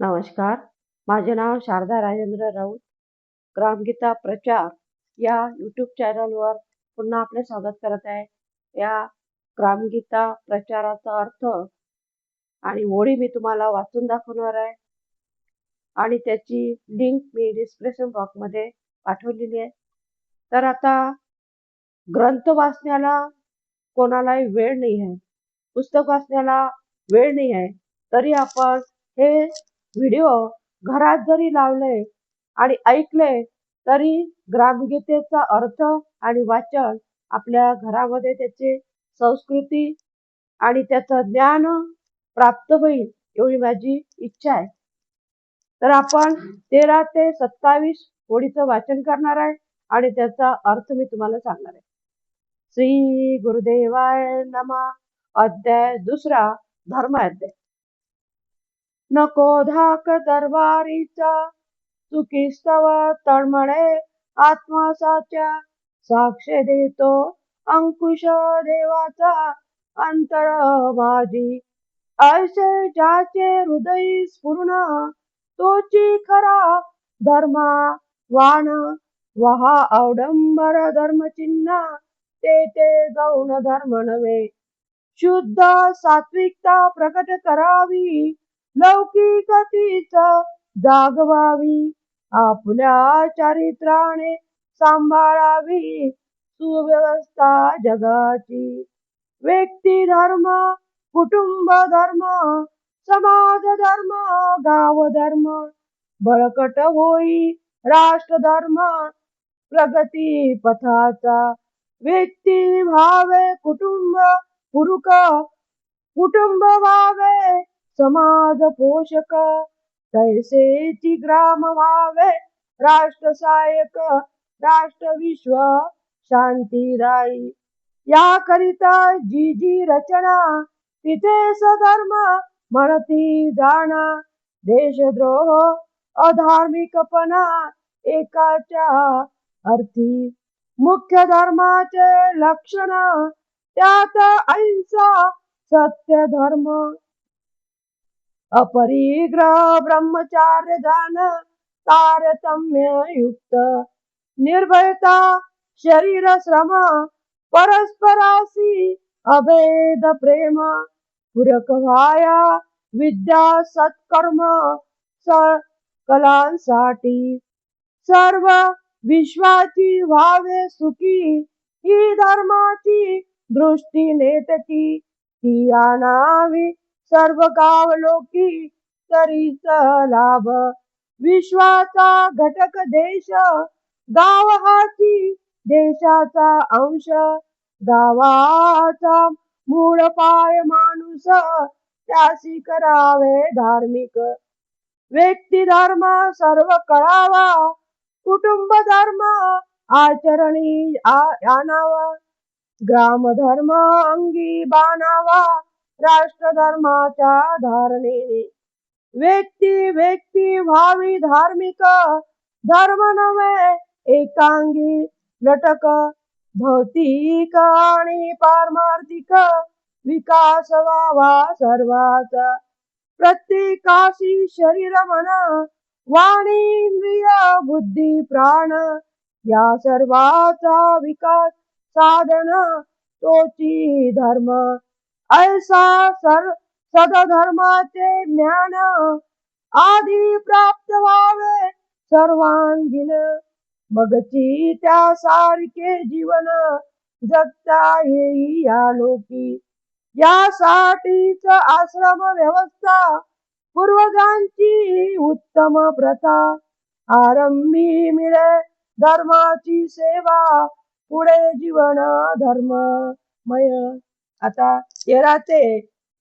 नमस्कार. माझे नाव शारदा राजेंद्र राऊत. ग्रामगीता प्रचार या यूट्यूब चॅनलवर पुन्हा आपले स्वागत करत आहे. या ग्रामगीता प्रचाराचा अर्थ आणि ओळी मी तुम्हाला वाचून दाखवणार आहे आणि त्याची लिंक मी डिस्क्रिप्शन बॉक्समध्ये पाठवलेली आहे. तर आता ग्रंथ वाचण्याला कोणालाही वेळ नाही आहे, पुस्तक वाचण्याला वेळ नाही आहे, तरी आपण हे व्हिडिओ घरात जरी लावले आणि ऐकले तरी ग्रामगीतेचा अर्थ आणि वाचन आपल्या घरामध्ये त्याची संस्कृती आणि त्याचं ज्ञान प्राप्त होईल एवढी माझी इच्छा आहे. तर आपण 13 ते 27 ओळीचं वाचन करणार आहे आणि त्याचा अर्थ मी तुम्हाला सांगणार आहे. श्री गुरुदेवाय नमः. अध्याय 2, धर्म अध्याय. नको धाक दरबारीचा चुकीस्तव तळमळे आत्मासाच्या साक्ष देतो अंकुश देवाचा अंतर माझी. ऐसे ज्याचे हृदय स्फुरण तोची खरा धर्मा वाण वहा अवडंबर धर्मचिन्ह ते गौण धर्म नव्हे. शुद्ध सात्विकता प्रकट करावी लौकिकतीच जागवावी. आपल्या चारित्राने सांभाळावी सुव्यवस्था जगाची. व्यक्ती धर्म, कुटुंब धर्म, समाज धर्म, गाव धर्म बळकट होई राष्ट्र धर्म प्रगती पथाचा. व्यक्ती भावे कुटुंब पुरुक, कुटुंब व्हावे समाज पोषक, तैसेची ग्राम व्हावे राष्ट्र सहाय्यक, राष्ट्र विश्व शांतीदायी. याकरिता जी जी रचना तिथे सधर्म म्हणती जाणा. देशद्रोह अधार्मिकपणा एकाच्या अर्थी. मुख्य धर्माचे लक्षण त्यात अहिंसा सत्य धर्म, अपरिग्रह ब्रह्मचार्य दान, तारतम्य युक्त, निर्भयता शरीर श्रम, परस्परासी अभेद प्रेम, पूरक व्हाया विद्या सत्कर्म कलांसाठी. सर्व विश्वाची व्हावे सुखी ही धर्माची दृष्टी नेटकी. ती आणावी सर्व गाव लोकी तरीच लाभ. विश्वाचा घटक देश गाव हाची देशाचा अंश. गावाचा मूळ पाय माणूस त्यासी करावे धार्मिक. व्यक्ती धर्म सर्व कळावा, कुटुंब धर्म आचरणी आणावा, ग्राम धर्म अंगी बाणावा राष्ट्र धर्माच्या धारणेने. व्यक्ती व्हावी धार्मिक, धर्म नव्हे एकांगी लटक. भौतिक आणि पारमार्थिक विकास व्हावा सर्वाचा. प्रत्येकाशी शरीर मन वाणी इंद्रिय बुद्धी प्राण या सर्वाचा विकास साधन तोची धर्म. ऐसा सदधर्माचे ज्ञान आधी प्राप्त व्हावे सर्वांगीण. मगची त्यासारखे जीवन जगता येई या लोकी. यासाठीच आश्रम व्यवस्था पूर्वजांची उत्तम प्रथा. आरंभी मिळे धर्माची सेवा पुढे जीवन धर्ममय. आता 13 ते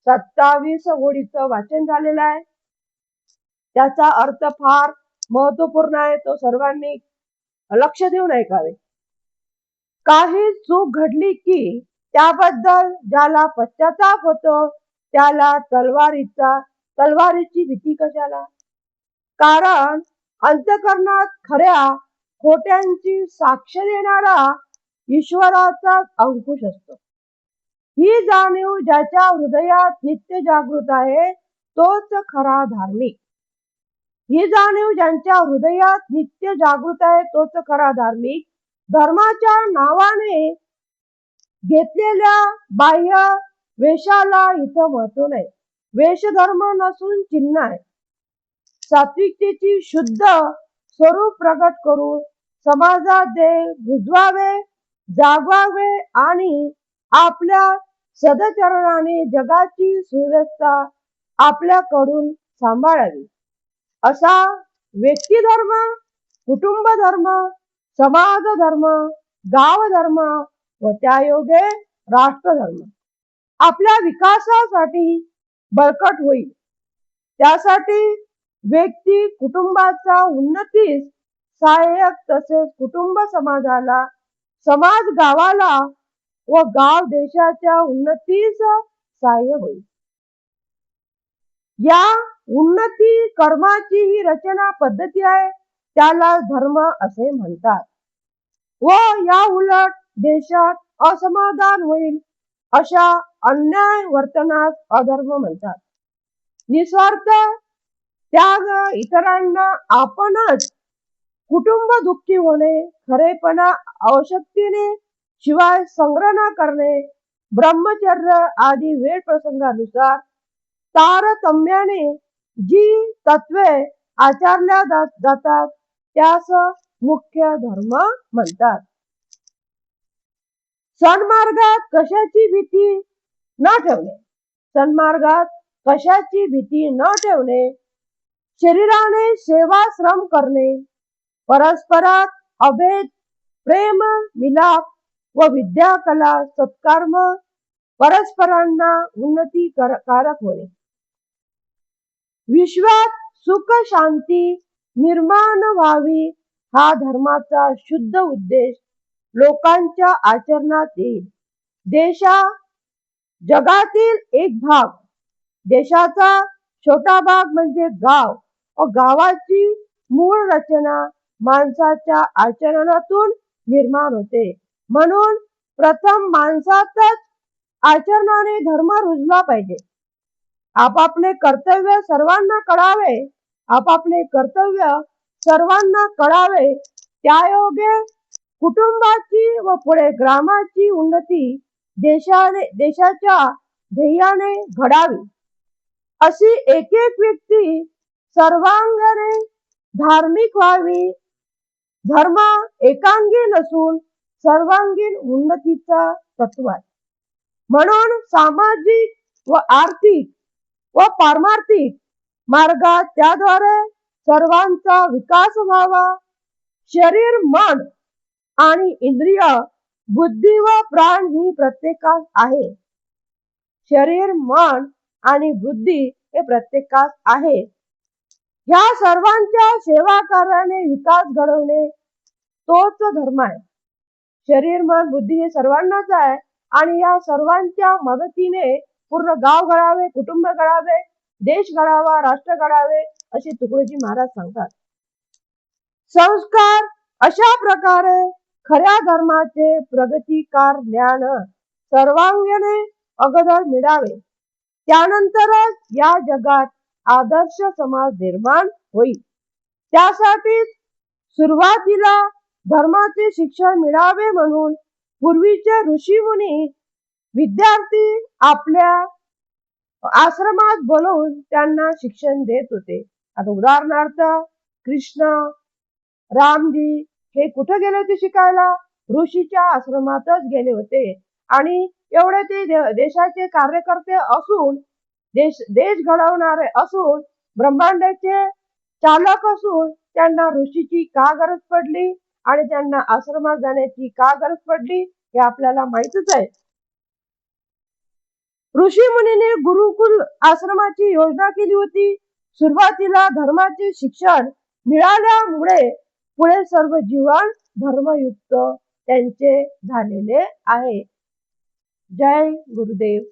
27 ओळीचं वाचन झालेलं आहे. त्याचा अर्थ फार महत्वपूर्ण आहे, तो सर्वांनी लक्ष देऊन ऐकावे. काही चूक घडली की त्याबद्दल ज्याला पश्चाताप होतो त्याला तलवारीची भीती कशाला. कारण अंतःकरणात खऱ्या खोट्यांची साक्ष देणारा ईश्वराचा अंकुश असतो. ही जाणीव ज्याच्या हृदयात नित्य जागृत आहे तोच खरा धार्मिक. ही जाणीव ज्यांच्या हृदयात नित्य जागृत आहे तोच खरा धार्मिक. धर्माच्या नावाने घेतलेल्या बाह्य वेशाला इथं महत्व नाही. वेश धर्म नसून चिन्ह आहे. सात्विकतेची शुद्ध स्वरूप प्रगट करून समाजात देव रुजवावे, जागवावे आणि आपल्या सदचरणाने जगाची सुव्यवस्था आपल्याकडून सांभाळावी. असा व्यक्तिधर्म, कुटुंब धर्म, समाज धर्म, गाव धर्म व त्यायोगे राष्ट्रधर्म आपल्या विकासासाठी बळकट होईल. त्यासाठी व्यक्ती कुटुंबाचा उन्नतीस सहाय्यक तसेच कुटुंब समाजाला, समाज गावाला व गाव देशाच्या उन्नतीस सहाय्य होईल. या उन्नती कर्माची ही रचना पद्धती आहे, त्याला धर्म असे म्हणतात. व या उलट देशात असमाधान होईल अशा अन्याय वर्तनास अधर्म म्हणतात. निस्वार्थ त्याग, इतरांना आपणच कुटुंब दुःखी होणे, खरेपणा आवश्यकतेने शिवाय संग्रह न करणे, ब्रह्मचर्य आदी वेळ प्रसंगानुसार तारतम्याने जी तत्वे आचरल्या जातात त्यास मुख्य धर्म म्हणतात. सन्मार्गात कशाची भीती न ठेवणे, सन्मार्गात कशाची भीती न ठेवणे, शरीराने सेवा श्रम करणे, परस्परात अभेद प्रेम मिलाप व विद्या कला सत्कर्म, परस्परांना उन्नती कारक होणे, विश्वात सुख शांती निर्माण व्हावी हा धर्माचा शुद्ध उद्देश लोकांच्या आचरणात येईल. जगातील एक भाग, देशाचा छोटा भाग म्हणजे गाव व गावाची मूळ रचना माणसाच्या आचरणातून निर्माण होते. म्हणून प्रथम माणसातच आचरणाने धर्म रुजला पाहिजे. आपापले कर्तव्य सर्वांना कळावे, आपापले कर्तव्य सर्वांना कळावे, त्यायोगे कुटुंबाची व पुढे ग्रामाची उन्नती देशाच्या ध्येयाने घडावी. अशी एक एक व्यक्ती सर्वांगाने धार्मिक व्हावी. धर्म एकांगी नसून सर्वांगीण उन्नतीचा तत्व आहे. म्हणून सामाजिक व आर्थिक व पारमार्थिक मार्गात त्याद्वारे सर्वांचा विकास व्हावा. शरीर, मन आणि इंद्रिय, बुद्धी व प्राण ही प्रत्येकास आहे. शरीर, मन आणि बुद्धी हे प्रत्येकास आहे. ह्या सर्वांच्या सेवा कार्याने विकास घडवणे तोच धर्म आहे. शरीर, मन, बुद्धी हे सर्वांनाच आहे आणि या सर्वांच्या मदतीने पूर्ण गाव घडावे, कुटुंब घडावे, देश घडावा, राष्ट्र घडावे असे तुकडोजी महाराज सांगतात. संस्कार अशा प्रकारे खऱ्या धर्माचे प्रगतिकार ज्ञान सर्वांगीण अगोदर मिळावे, त्यानंतरच या जगात आदर्श समाज निर्माण होईल. त्यासाठी सुरुवातीला धर्माचे शिक्षण मिळावे म्हणून पूर्वीचे ऋषी मुनी विद्यार्थी आपल्या आश्रमात बोलवून त्यांना शिक्षण देत होते. आता उदाहरणार्थ कृष्ण, रामजी हे कुठे गेले होते शिकायला? ऋषीच्या आश्रमातच गेले होते. आणि एवढे ते देशाचे कार्यकर्ते असून, देश घडवणारे असून, ब्रह्मांडाचे चालक असून त्यांना ऋषीची का गरज पडली आणि त्यांना आश्रमात जाण्याची का गरज पडली हे आपल्याला माहितच आहे. ऋषी मुनीने गुरुकुल आश्रमाची योजना केली होती. सुरुवातीला धर्माचे शिक्षण मिळाल्यामुळे पुढे सर्व जीवन धर्मयुक्त त्यांचे झालेले आहे. जय गुरुदेव.